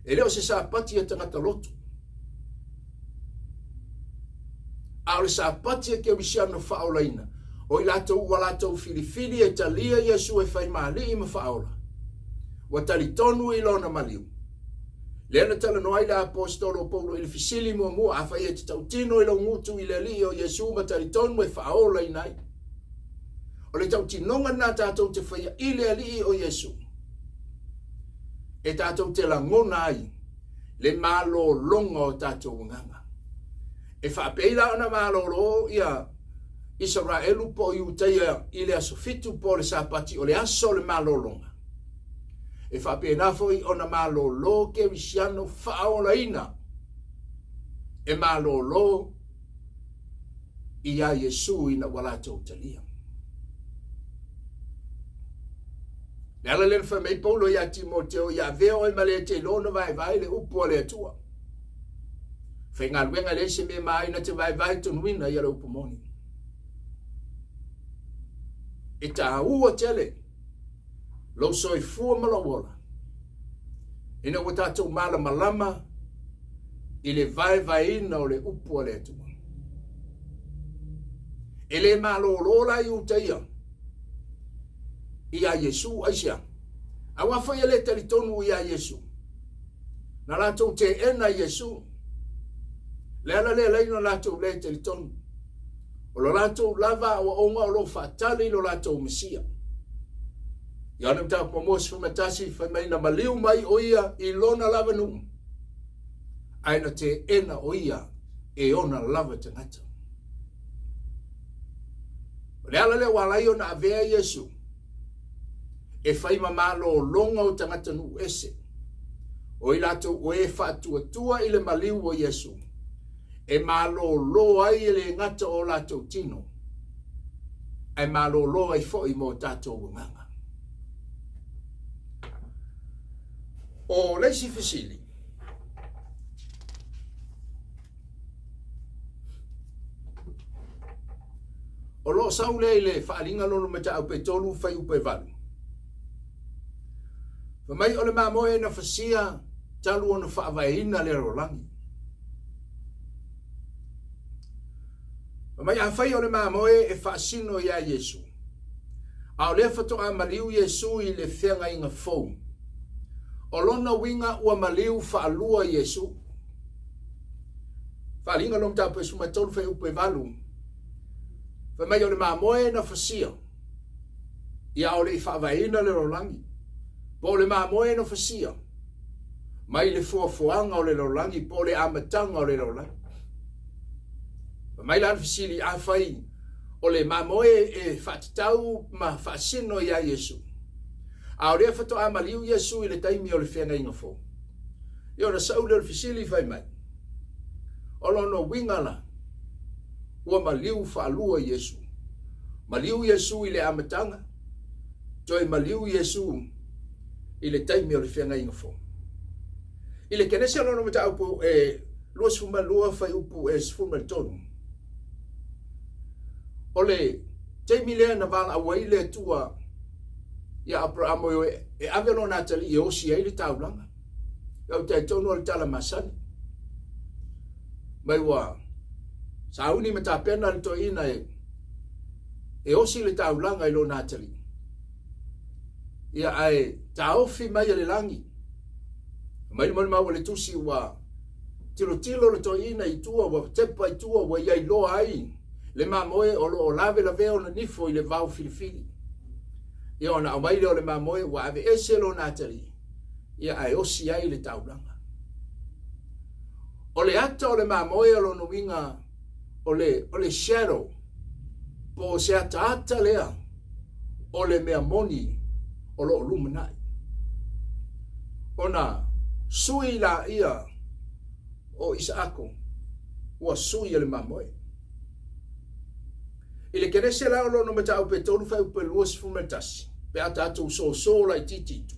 E leo se sāpati a tangata lotu. A o le sāpati a keusiano whaolaina. O i latou ua latou filifili e talia Yesu e whai maali i ma whaola. Wa tali tonu i lona maliu. Lena tala noai la apostolo Paulo il fisili mua a whai e te tautino i lau ngutu i le li o Yesu ma tali tonu e whaola i nai. O le tautinonga nā tātou te whaia i le ali o Yesu. E tātou te la ngona ai. Le malo longa o tātou nganga. E whapeila ona malo lo ia Israelu po i uteia i le asofitu po le sāpati o le aso le malo longa. E whapena foi ona malo lo ke visiano whaolaina. E malo lo i a Yesu ina walatou talia. Le ala le whamei Paulo ia Timoteo ia veo e male te lona Vaevae le upo le atua. Whainga luenga le se me mai na te Vaevae Tonuina ia le upo Moni. E tā ua tele Lo soi fua malawola. Ina o tātou malama i le vaevaeina o le upu a le atua. E le malolola i utaia. I a Yesu aisia. A wafai le talitonu i a Yesu. Na lātou te ena Yesu. Le ala le leina lātou le talitonu. O lo lātou lava o onga o lo whaatali lo lātou Mesia. Ia anam tā pomos fumatasi whai mai na maliu mai o ia i lona lava nuu. Aina te ena o ia e ona lava tangata. Le ala le walai o na avea Yesu. E whai mamalo longa o tangata nuu ese. O i lātou o e whaatua i le maliu o Yesu. E malo lo ai le ngata o lātou tino. E malo lo ai fo i mo tātou nganga. O leisi fisili. O lo sau le le whaalinga lono me ta upe tolu whai upe valu. Whamai o le mamoe na whasia talu o na whaavaeina le rolangi. Whamai a whai o le mamoe e whaasino ia Yesu. A o le whatoa maliu Yesu i le whenga inga fou. O lona winga ua maliu whaalua Yesu. Whaalinga lono ta upe suma tolu whai upe valu. Whamai o le mamoe na whasia. Ia o le i whaavaeina le rolangi. Po le mamoe na whasia. Mai le fuafuanga o le rolangi. Po le amatanga o le rolangi. Mai lan fisili a whai. O le mamoe e whatatau ma whaasino ia Yesu. A o rea whato a maliu Yesu i le taimi o le whenga inga fo. I o na sau le fisili whai mai. O lono wingala. Ua maliu whaalua Yesu. Maliu Yesu i le amatanga. Toi maliu Yesu i le taimi o le whenga inga fo. I le kenesi alono mata upu e lua sfuma lua whai upu e sfuma tonu. O le taimi lea na vala awai le tua ia Abrahamo e avelo natali i osi ai le taulanga. Iau te tonu o le tala masani. Mai wa sauni mata pena le toina e osi le taulanga i lo natali. Ia ai taofi mai le langi. Mai mau le tusi wa tilo le toina i tua wa tepa i tua wa iai loa ai. Le mamoe o lo lave la veo na nifo i le vau filifili. Ia ona au mai leo le mamoe wa ave ese lo natali. Ia ai osi ai le taulanga. O le ata o le mamoe o lo nuinga o le shadow. Po se ata lea o le mea Moni o lo luminai. Ona sui la ia o Isaako ua sui le mamoe. Ile kenese la o no mata upe tolu fai upe luas fumetasi. Pe ata atu so la tititu.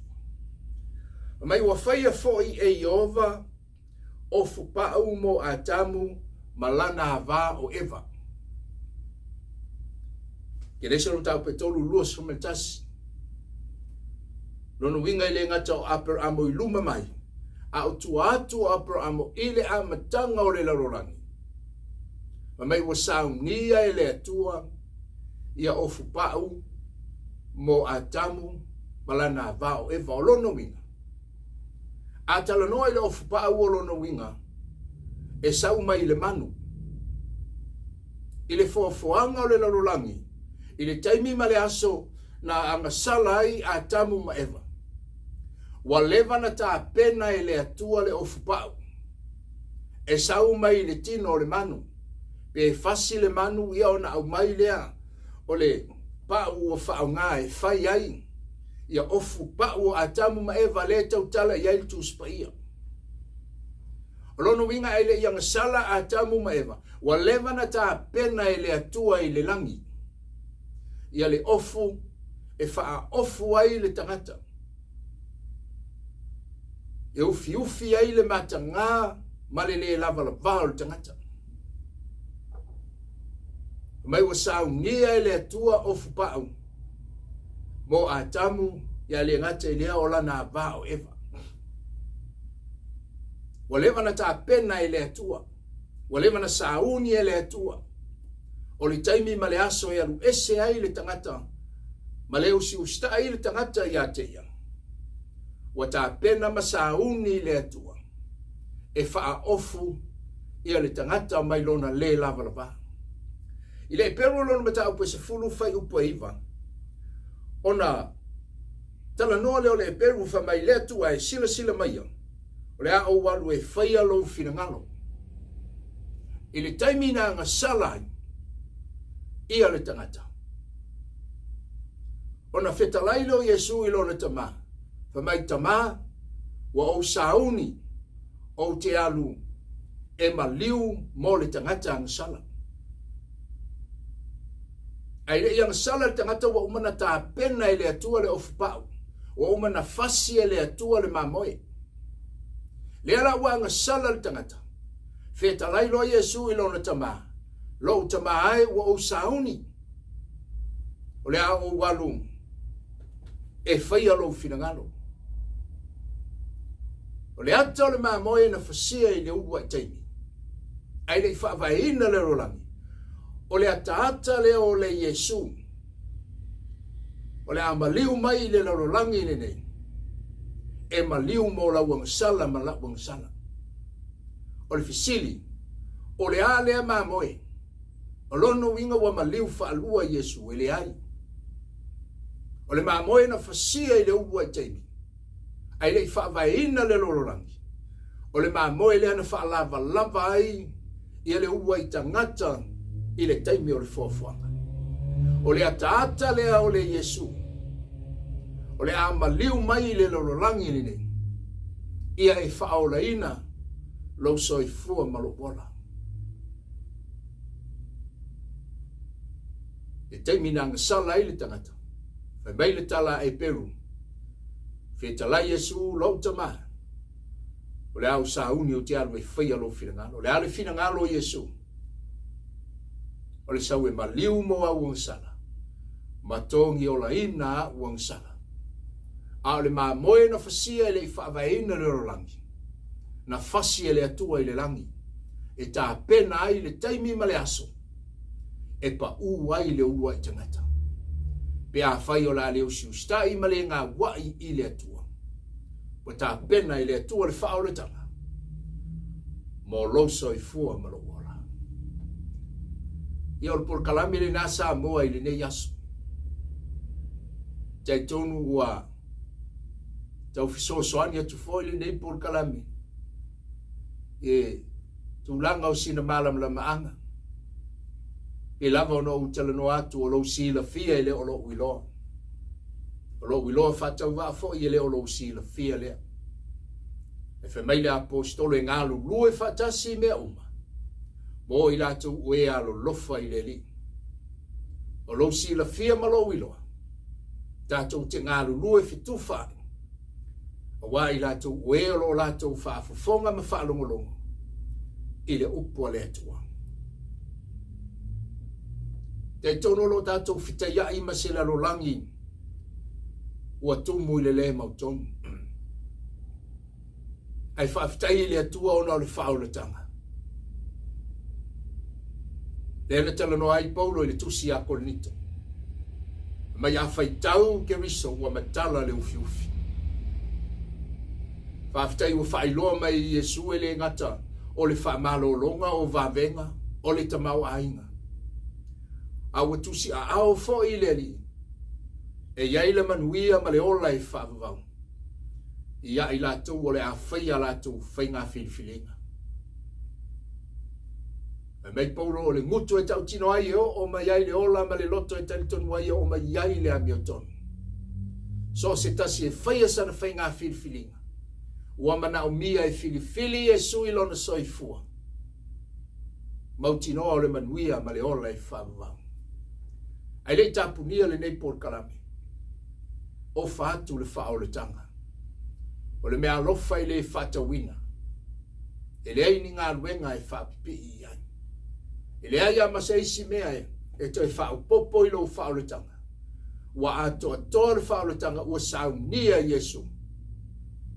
Mai ua fai a foi e Iova o fupau mo atamu malana hava o Eva. Kenese no tau pe tolu luas fumetasi. Lono winga ile ngata o Abrahamo i luma mai. A o tuatu Abrahamo ile a matanga o le larolangi. Mamai wa saunia ele atua ia ofu pau mo atamu malana vao Eva o lono winga. A talanoa ile ofu pau o lono winga e sau mai le manu. Ile foafoanga o le larolangi. Ile taimi male aso na angasalai atamu ma Eva. Waleva na ta pena ele atua le ofu pau. E sau mai le tino le manu. Pe fasi le manu ia ona au mai lea. O le pau o whao ngā e whai ai. Ia ofu pau o atamu ma Eva le tautala i aitu uspaia. O lono winga ele ia ngasala atamu ma Eva. Waleva na ta pena ele atua i le langi. Ia le ofu e wha ofu ai le tangata. E ufi ai le mata ngā malele lava la vao le tangata. Mai wa sau nia ele atua ofu pau. Mo atamu ia le ngata lea ola na va o eva. Waleva na ta pena ile atua. Waleva na sauni ile atua. O le taimi ma le aso ia lu ese ai le tangata. Ma le usi usta ai le tangata ia te ia. Wa ta pena ma sauni ile atua. E faa ofu ia le tangata mai lona le lava lava. Ile e peru lona mata upo se fulu fai upo iwa. Ona tala noa leo le e peru fa mai le atua e sila sila mai ia. O le a o walu e whaia lo whina ngalo. I le taimi na nga salai, ia le tangata. O na whetalai lo Yesu i lo le tama. Whamai tama, wa o sauni, o te alu, e maliu mo le tangata nga sala. Ai le iang sala le tangata wa umana ta pena i le atua le ofupau. Wa umana fasi e le atua le mamoe. Le ala wanga sala le tangata. Feta lai lo Yesu i lona tama. Lo tama ai wa o sauni. O le a o walu. E whaia lo finangalo. O le ata o le mamoe na fasia i le uwa i taimi. Ai le whaavaina le rolangi. O le ata le o le Yesu. O le amaliu mai le rolangi le nei. E maliu mo la wang sala ma la wang sala. O le fisili, o le a lea mamoe, o lono winga wa maliu fa alua Yesu, e le ai. O le mamoe na fasia i le uwa i taimi. Ai le fa vaina le lolorangi. O le mamoe le ana fa lava lava ai, i le uwa i tangata, i le taimi o le fuafuanga. O le ata lea o le Yesu. O le a maliu mai le lolorangi ni nei. Ia e whaolaina lo soifua malopola. E taimi nanga sala i le tangata. Fai mai le tala e peru. Fai tala Yesu lo tama. O le au sauni o te alu e whaia lo finangalo. O le ale finangalo Yesu. O le sau e maliu mo a uang sala. Matongi o la ina a uang sala. A o le maa moe na fasia le i whaavaina le rolangi. Na fasia le atua i le langi. E tā pena ai le taimi ma le aso. E pa u ai le ua i tangata. Pe a whai o la le usi ustai ma le ngā wai i le atua. Po tā pena i le atua le whao le tanga. Mo loso i fua ma lo wala. Ia o le por kalami le nasa moa i le nei aso. Tai tonu ua tau fisosoani atu foi le nei por kalami. E tūlanga o sina malam la maanga. E lava o no utalano atu o lo sila fia ele o lo uiloa. O lo uiloa whatau wa fo i ele o lo sila fia lea. E whemaile apostolo e ngālu lue whatasi mea uma. Mo i lato ue alo lofa i le li. O lo sila fia ma lo uiloa. Tato te ngālu lue fitufai. Wa i lato ue o lato whaafufonga ma whaalongolongo. I le upua le atua. Te tono lo tato whitaia i masela lo langi. Ua tumu i le mautonu. Ai whaafitai le atua ona o le whaoletanga. Le le talano ai Paulo i le tusi a Korinito. Mai a whaitau ke riso ua matala le ufi ufi. Whaafitai ua whailoa mai Yesu e le ngata o le whaamalolonga o Vaevae o le tamau ainga. A ua tusi a ao fo i le li. E iai le manuia ma le ola i whaavavau. Ia i lātou o le a whaia lātou whainga whiliwhilinga. E mei Paulo o le ngutu e tau tino ai o ma iai le ola ma le loto e talitonu ai o ma iai le amiotonu. So se tasi e whaia sana whainga whiliwhilinga. Ua mana o mia e whiliwhili e sui lona soifua. Mautinoa o le manuia ma le ola i whaavavau. Ai le tapunia le nei por kalame. O whaatu le whao le tanga. O le mea lofa i le whatawina. E le aini ngā ruenga e whapipi i ai. E le aia masa isi mea e toi whao popo i lo whao le tanga. wa ato le whaolotanga ua saunia Yesu.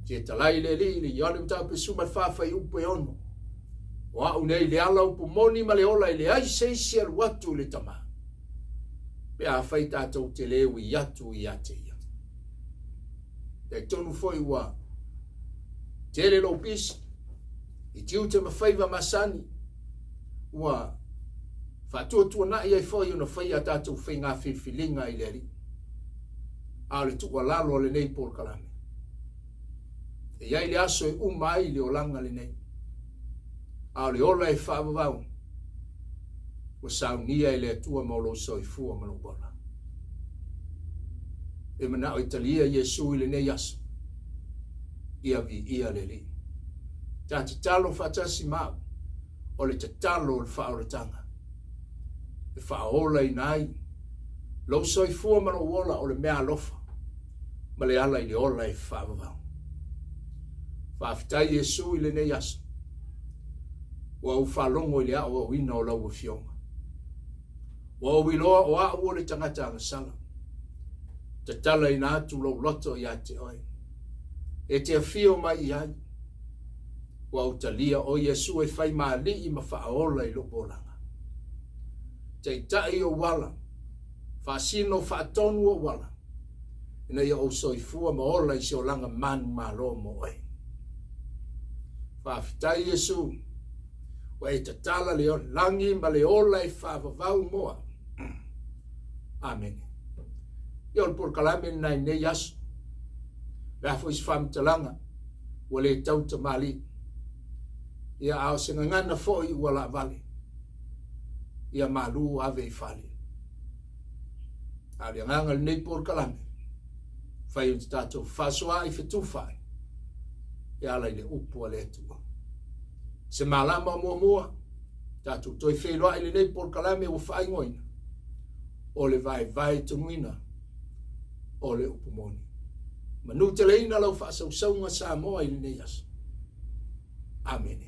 Te talai le li le ione mtau pe suma whawhai upe ono. Wa unei le ala upu Moni ma le ola i le ai seisi alu watu le tama. Pe a whai tātou te leo i atu i ate ia. Te tonu foi wa tele lo pisi. I tiu te mawhaiva masani. Wa whatua na ia i foi una whai a tātou whai ngā whiwhilinga i le ri. A le tukua lalo le nei por kalame. E iai le aso e umai le olanga le nei. A le ola e whaavavau. Wa saunia i le atua maulo soifua manobola. E mana o italia Yesu i le nei aso. Ia vi ia le li. Ta te talo whatasi mau. O le te talo le whaoratanga. E whaola i nai. Lo soifua manobola o le mea lofa. Ma le ala i le ola e whaavavau. Whaafitai Yesu i le nei aso. Wa u whalongo i le a o wina o lau fionga. Wa u iloa o a ua le tangata angasala. Te tala i nātu lau loto i a te oi. E te awhio mai i ai. Wa u talia o Yesu e whai maali i ma whaaola i lobolanga. Te tai o wala. Whaasino whaatonu o wala. Ina ia o soifua ma ola i se o langa manu malo mo oi. Whaafitai Yesu. Wa e te tala leo langi ma le ola e whaavavau moa. Amen. Iol por kalame nai ne yasu. Rafo is whamtalanga. Wale tauta mali. Ia ao senga ngana foi wala vale. Ia malu ave i fali. Ali ngangal nei por kalame. Fai un tato fasua i fetufai. Ia ala ile upu ale atua. Se malama mua. Tatu toi wheloa ili nei por kalame o whai ngoina. O le Vaevae Tonuina. O le upu Moni. Manu te leina lau whaasau saunga Samoa ili nei aso. Amen.